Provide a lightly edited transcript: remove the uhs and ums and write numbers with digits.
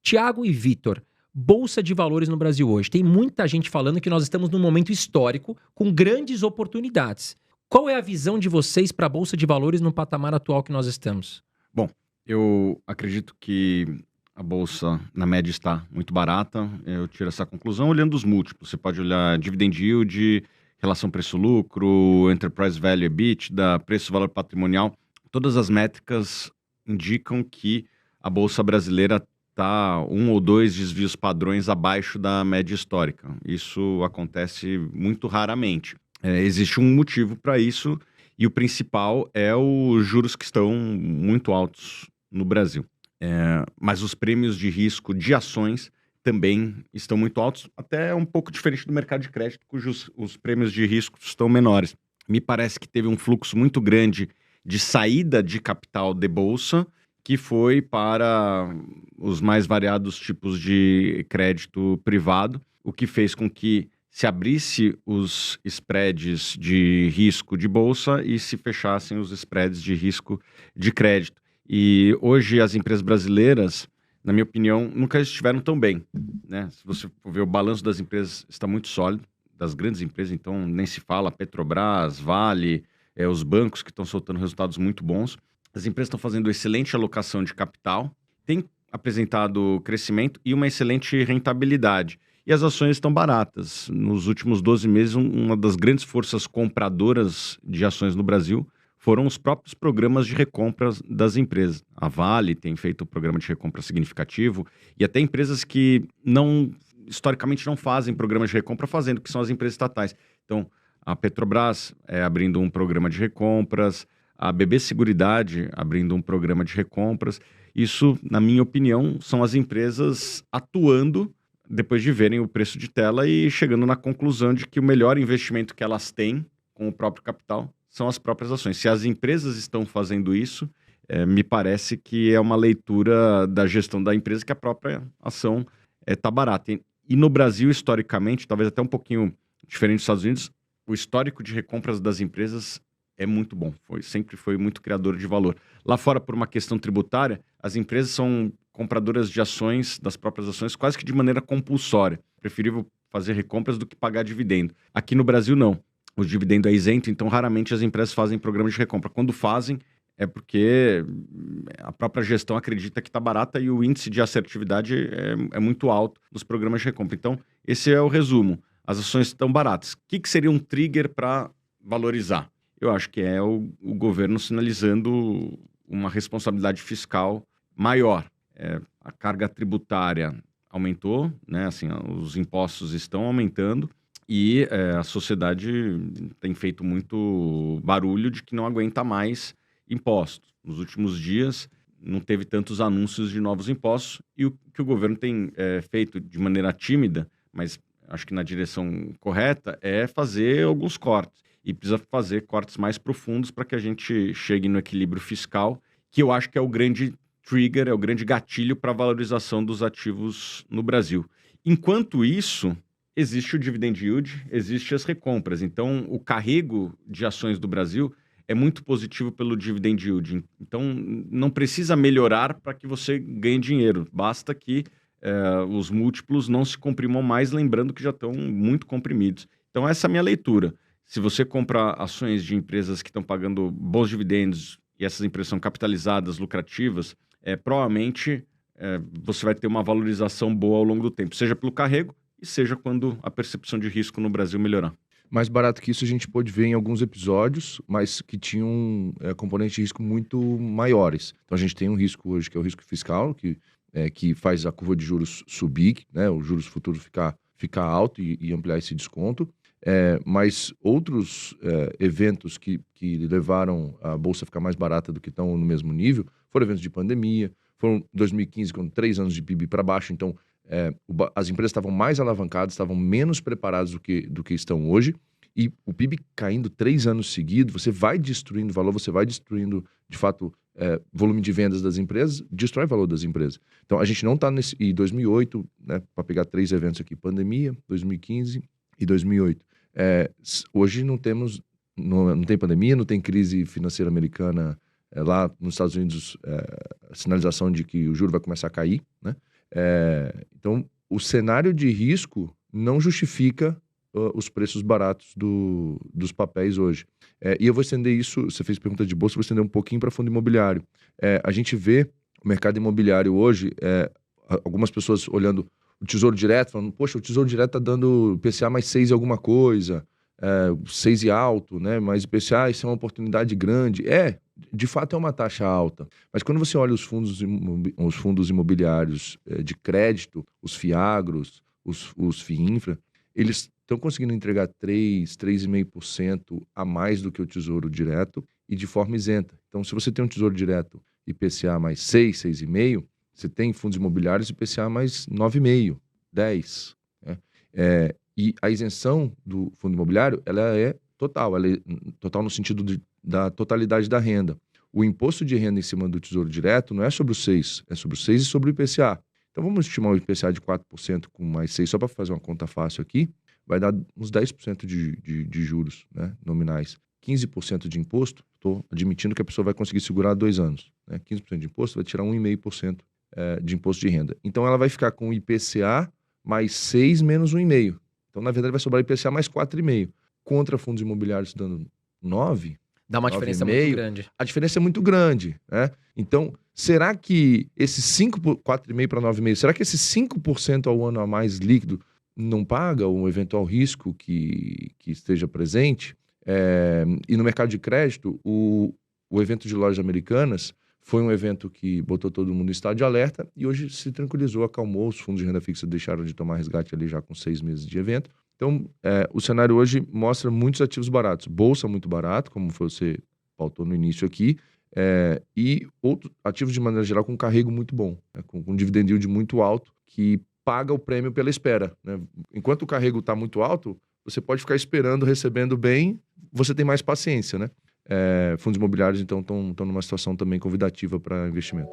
Tiago e Vitor, Bolsa de Valores no Brasil hoje. Tem muita gente falando que nós estamos num momento histórico com grandes oportunidades. Qual é a visão de vocês para a Bolsa de Valores no patamar atual que nós estamos? Bom, eu acredito que a bolsa, na média, está muito barata. Eu tiro essa conclusão olhando os múltiplos. Você pode olhar dividend yield, relação preço-lucro, enterprise value EBITDA, preço-valor patrimonial. Todas as métricas indicam que a bolsa brasileira está 1 ou 2 desvios padrões abaixo da média histórica. Isso acontece muito raramente. Existe um motivo para isso, e o principal é os juros que estão muito altos no Brasil. Mas os prêmios de risco de ações também estão muito altos, até um pouco diferente do mercado de crédito, cujos os prêmios de risco estão menores. Me parece que teve um fluxo muito grande de saída de capital de bolsa, que foi para os mais variados tipos de crédito privado, o que fez com que se abrisse os spreads de risco de bolsa e se fechassem os spreads de risco de crédito. E hoje as empresas brasileiras, na minha opinião, nunca estiveram tão bem, né? Se você for ver, o balanço das empresas está muito sólido, das grandes empresas, então nem se fala, Petrobras, Vale, os bancos que estão soltando resultados muito bons. As empresas estão fazendo excelente alocação de capital, têm apresentado crescimento e uma excelente rentabilidade. E as ações estão baratas. Nos últimos 12 meses, uma das grandes forças compradoras de ações no Brasil foram os próprios programas de recompra das empresas. A Vale tem feito um programa de recompra significativo, e até empresas que historicamente não fazem programas de recompra fazendo, que são as empresas estatais. Então, a Petrobras abrindo um programa de recompras, a BB Seguridade abrindo um programa de recompras. Isso, na minha opinião, são as empresas atuando depois de verem o preço de tela e chegando na conclusão de que o melhor investimento que elas têm com o próprio capital são as próprias ações. Se as empresas estão fazendo isso, me parece que é uma leitura da gestão da empresa que a própria ação está barata. E no Brasil, historicamente, talvez até um pouquinho diferente dos Estados Unidos, o histórico de recompras das empresas é muito bom. Sempre foi muito criador de valor. Lá fora, por uma questão tributária, as empresas são compradoras de ações, das próprias ações, quase que de maneira compulsória. Preferível fazer recompras do que pagar dividendo. Aqui no Brasil, não. O dividendo é isento, então raramente as empresas fazem programas de recompra. Quando fazem, é porque a própria gestão acredita que está barata e o índice de assertividade é muito alto nos programas de recompra. Então, esse é o resumo. As ações estão baratas. O que seria um trigger para valorizar? Eu acho que é o governo sinalizando uma responsabilidade fiscal maior. A carga tributária aumentou, né? Assim, os impostos estão aumentando e a sociedade tem feito muito barulho de que não aguenta mais impostos. Nos últimos dias não teve tantos anúncios de novos impostos, e o que o governo tem feito de maneira tímida, mas acho que na direção correta, é fazer alguns cortes. E precisa fazer cortes mais profundos para que a gente chegue no equilíbrio fiscal, que eu acho que é o grande trigger, é o grande gatilho para a valorização dos ativos no Brasil. Enquanto isso, existe o dividend yield, existe as recompras. Então, o carrego de ações do Brasil é muito positivo pelo dividend yield. Então, não precisa melhorar para que você ganhe dinheiro. Basta que os múltiplos não se comprimam mais, lembrando que já estão muito comprimidos. Então, essa é a minha leitura. Se você comprar ações de empresas que estão pagando bons dividendos e essas empresas são capitalizadas, lucrativas, provavelmente você vai ter uma valorização boa ao longo do tempo, seja pelo carrego e seja quando a percepção de risco no Brasil melhorar. Mais barato que isso a gente pôde ver em alguns episódios, mas que tinham componentes de risco muito maiores. Então a gente tem um risco hoje que é o risco fiscal, que faz a curva de juros subir, né, os juros futuros ficar alto e ampliar esse desconto. Mas outros eventos que levaram a bolsa a ficar mais barata do que estão no mesmo nível foram eventos de pandemia, foram 2015 com 3 anos de PIB para baixo, então as empresas estavam mais alavancadas, estavam menos preparadas do que estão hoje, e o PIB caindo 3 anos seguidos, você vai destruindo valor, você vai destruindo, de fato, volume de vendas das empresas, destrói o valor das empresas. Então a gente não está nesse... E 2008, né, para pegar 3 eventos aqui, pandemia, 2015 e 2008. Hoje não tem pandemia, não tem crise financeira americana lá nos Estados Unidos, a sinalização de que o juro vai começar a cair, né? Então, o cenário de risco não justifica os preços baratos dos papéis hoje. E eu vou estender isso, você fez pergunta de bolsa, vou estender um pouquinho para fundo imobiliário. A gente vê o mercado imobiliário hoje, algumas pessoas olhando o Tesouro Direto, falando, poxa, o Tesouro Direto está dando IPCA mais 6 e alguma coisa, 6 e alto, né? Mas IPCA, isso é uma oportunidade grande. De fato é uma taxa alta. Mas quando você olha os fundos imobiliários de crédito, os FIAGROS, os FIINFRA, eles estão conseguindo entregar 3,5% a mais do que o Tesouro Direto e de forma isenta. Então, se você tem um Tesouro Direto IPCA mais 6, 6,5%, você tem fundos imobiliários IPCA mais 9,5%, 10%. Né? E a isenção do fundo imobiliário, ela é total no sentido da totalidade da renda. O imposto de renda em cima do Tesouro Direto não é sobre os 6%, é sobre os 6% e sobre o IPCA. Então, vamos estimar o IPCA de 4% com mais 6%, só para fazer uma conta fácil aqui, vai dar uns 10% de juros, né, nominais. 15% de imposto, estou admitindo que a pessoa vai conseguir segurar 2 anos. Né? 15% de imposto vai tirar 1,5% de imposto de renda. Então, ela vai ficar com o IPCA mais 6 menos 1,5%. Então, na verdade, vai sobrar IPCA mais 4,5%. Contra fundos imobiliários dando 9%. Dá uma diferença muito grande. A diferença é muito grande, né? Então, será que esse 4,5% para 9,5%, será que esse 5% ao ano a mais líquido não paga um eventual risco que esteja presente? E no mercado de crédito, o evento de lojas americanas foi um evento que botou todo mundo em estado de alerta e hoje se tranquilizou, acalmou. Os fundos de renda fixa deixaram de tomar resgate ali já com 6 meses de evento. Então, o cenário hoje mostra muitos ativos baratos. Bolsa muito barato, como você pautou no início aqui, e outros ativos de maneira geral com carrego muito bom, né? com dividend yield muito alto, que paga o prêmio pela espera. Né? Enquanto o carrego está muito alto, você pode ficar esperando, recebendo bem, você tem mais paciência, né? Fundos imobiliários, então, estão numa situação também convidativa para investimento.